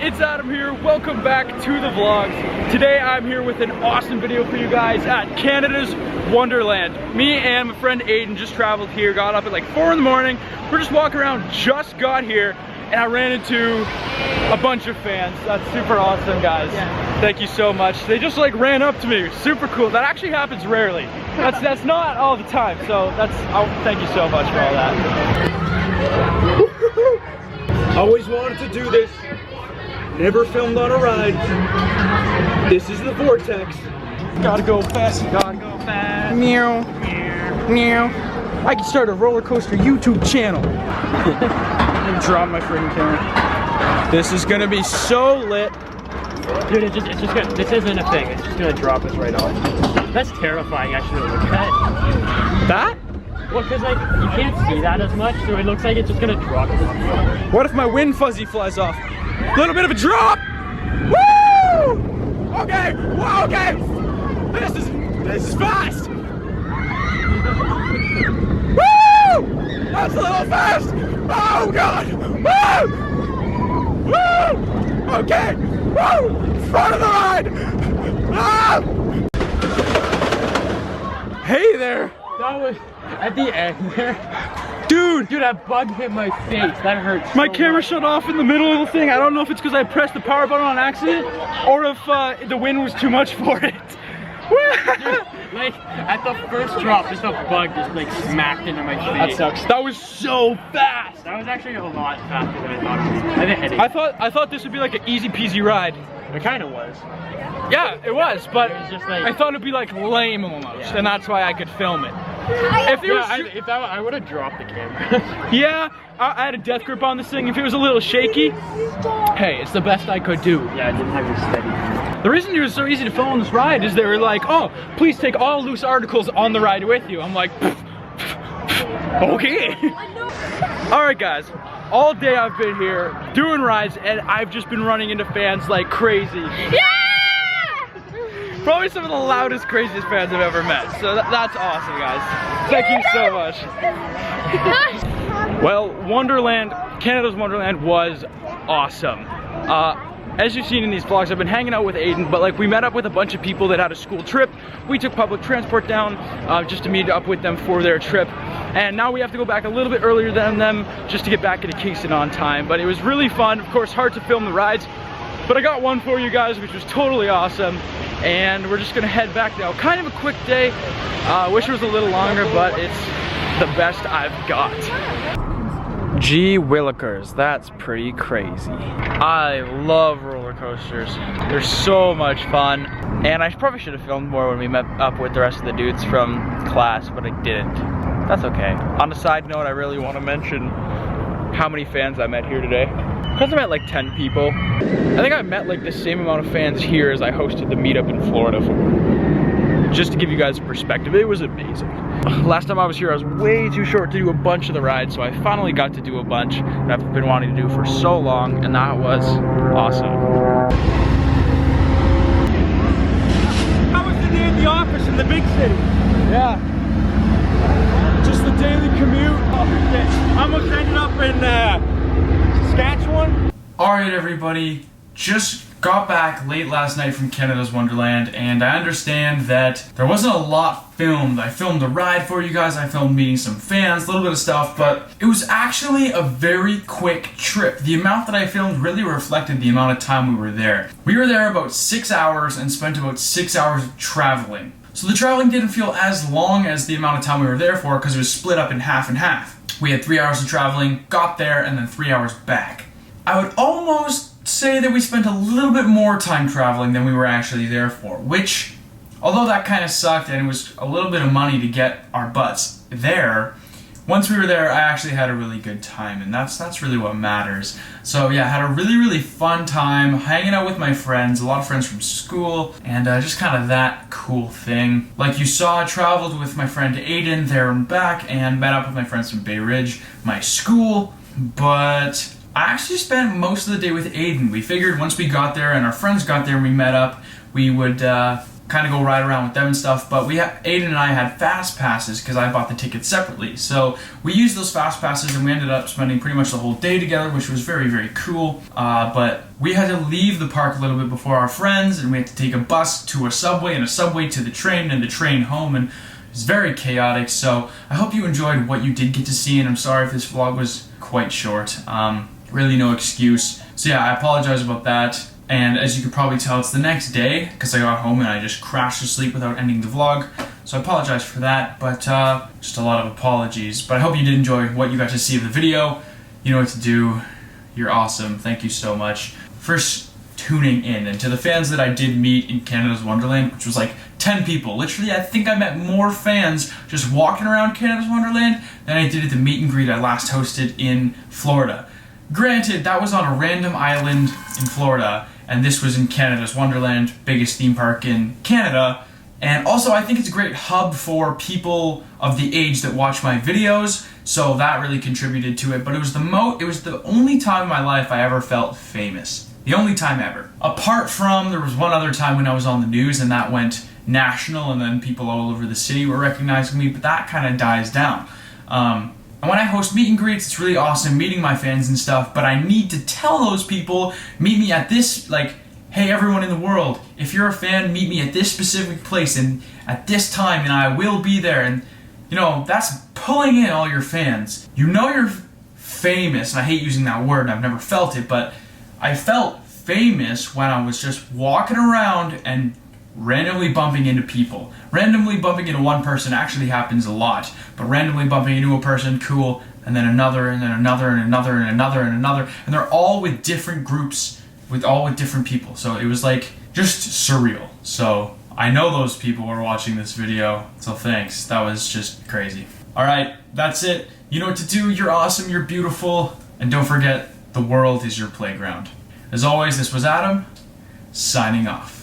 it's Adam here. Welcome back to the vlogs. Today I'm here with an awesome video for you guys at Canada's Wonderland. Me and my friend Aiden just traveled here, got up at like 4 in the morning. We're just walking around, just got here, and I ran into a bunch of fans. That's super awesome, guys. Yeah. Thank you so much. They just like ran up to me. Super cool. That actually happens rarely. That's not all the time. So thank you so much for all that. Always wanted to do this. Never filmed on a ride. This is the vortex. Gotta go fast. Gotta go fast. Meow. Meow. Meow. I can start a roller coaster YouTube channel. I'm gonna drop my freaking camera. This is gonna be so lit. Dude, it's just gonna, this isn't a thing. It's just gonna drop us right off. That's terrifying, actually, to look at. That? Well, because like, you can't see that as much, so it looks like it's just gonna drop us. What if my wind fuzzy flies off? Little bit of a drop! Woo! Okay, wow, okay! This is fast! Woo! That's a little fast! Oh god! Woo! Woo! Okay! Woo! Front of the ride! Ah! Hey there! That was at the end there. Dude, that bug hit my face. That hurt. My camera shut off in the middle of the thing. I don't know if it's because I pressed the power button on accident or if the wind was too much for it. Dude, like at the first drop, just a bug just like smacked into my face. That sucks. That was so fast. That was actually a lot faster than I thought it was. I had a headache. I thought this would be like an easy peasy ride. It kind of was. Yeah, it was, but it was just like, I thought it'd be like lame almost, and that's why I could film it. I would have dropped the camera. Yeah, I had a death grip on this thing. If it was a little shaky, hey, it's the best I could do. Yeah, I didn't have your steady. The reason it was so easy to film on this ride is they were like, oh, please take all loose articles on the ride with you. I'm like, okay. Alright guys, all day I've been here doing rides and I've just been running into fans like crazy. Yeah! Probably some of the loudest, craziest fans I've ever met. So that's awesome, guys. Thank you so much. Well, Wonderland, Canada's Wonderland was awesome. As you've seen in these vlogs, I've been hanging out with Aiden, but like we met up with a bunch of people that had a school trip. We took public transport down just to meet up with them for their trip. And now we have to go back a little bit earlier than them just to get back into Kingston on time. But it was really fun. Of course, hard to film the rides, but I got one for you guys, which was totally awesome. And we're just gonna head back now. Kind of a quick day. Wish it was a little longer, but it's the best I've got. Gee willikers, that's pretty crazy. I love roller coasters. They're so much fun. And I probably should have filmed more when we met up with the rest of the dudes from class, but I didn't. That's okay. On a side note, I really want to mention how many fans I met here today. Because I met like 10 people. I think I met like the same amount of fans here as I hosted the meetup in Florida for. Just to give you guys a perspective, it was amazing. Last time I was here, I was way too short to do a bunch of the rides, so I finally got to do a bunch that I've been wanting to do for so long, and that was awesome. How was the day at the office in the big city? Yeah. Just the daily commute. Almost ended up in Saskatchewan. Alright everybody, just got back late last night from Canada's Wonderland, and I understand that there wasn't a lot filmed. I filmed a ride for you guys, I filmed meeting some fans, a little bit of stuff, but it was actually a very quick trip. The amount that I filmed really reflected the amount of time we were there. We were there about 6 hours and spent about 6 hours traveling. So the traveling didn't feel as long as the amount of time we were there for because it was split up in half and half. We had 3 hours of traveling, got there, and then 3 hours back. I would almost say that we spent a little bit more time traveling than we were actually there for, which, although that kind of sucked and it was a little bit of money to get our butts there, once we were there, I actually had a really good time, and that's really what matters. So yeah, I had a really fun time hanging out with my friends, a lot of friends from school, and just kind of that cool thing. Like you saw, I traveled with my friend Aiden there and back, and met up with my friends from Bay Ridge, my school, but I actually spent most of the day with Aiden. We figured once we got there and our friends got there and we met up, we would kind of go ride around with them and stuff, but Aiden and I had fast passes because I bought the tickets separately. So we used those fast passes and we ended up spending pretty much the whole day together, which was very, very cool. But we had to leave the park a little bit before our friends, and we had to take a bus to a subway and a subway to the train and the train home, and it was very chaotic. So I hope you enjoyed what you did get to see, and I'm sorry if this vlog was quite short. Really no excuse. So yeah, I apologize about that. And as you could probably tell, it's the next day because I got home and I just crashed to sleep without ending the vlog. So I apologize for that, but just a lot of apologies. But I hope you did enjoy what you got to see of the video. You know what to do. You're awesome. Thank you so much for tuning in. And to the fans that I did meet in Canada's Wonderland, which was like 10 people. Literally, I think I met more fans just walking around Canada's Wonderland than I did at the meet and greet I last hosted in Florida. Granted, that was on a random island in Florida, and this was in Canada's Wonderland, biggest theme park in Canada. And also, I think it's a great hub for people of the age that watch my videos, so that really contributed to it. But it was the only time in my life I ever felt famous. The only time ever. Apart from, there was one other time when I was on the news, and that went national, and then people all over the city were recognizing me, but that kind of dies down. And when I host meet and greets, it's really awesome meeting my fans and stuff, but I need to tell those people, meet me at this, like, hey everyone in the world, if you're a fan, meet me at this specific place and at this time and I will be there. And, you know, that's pulling in all your fans. You know you're famous, and I hate using that word, and I've never felt it, but I felt famous when I was just walking around and randomly bumping into people. Randomly bumping into one person actually happens a lot, but randomly bumping into a person, cool, and then another, and then another, and another, and another, and another, and they're all with different groups, all with different people. So it was like just surreal. So I know those people were watching this video, so thanks. That was just crazy. Alright, that's it. You know what to do. You're awesome, you're beautiful, and don't forget, the world is your playground. As always, this was Adam, signing off.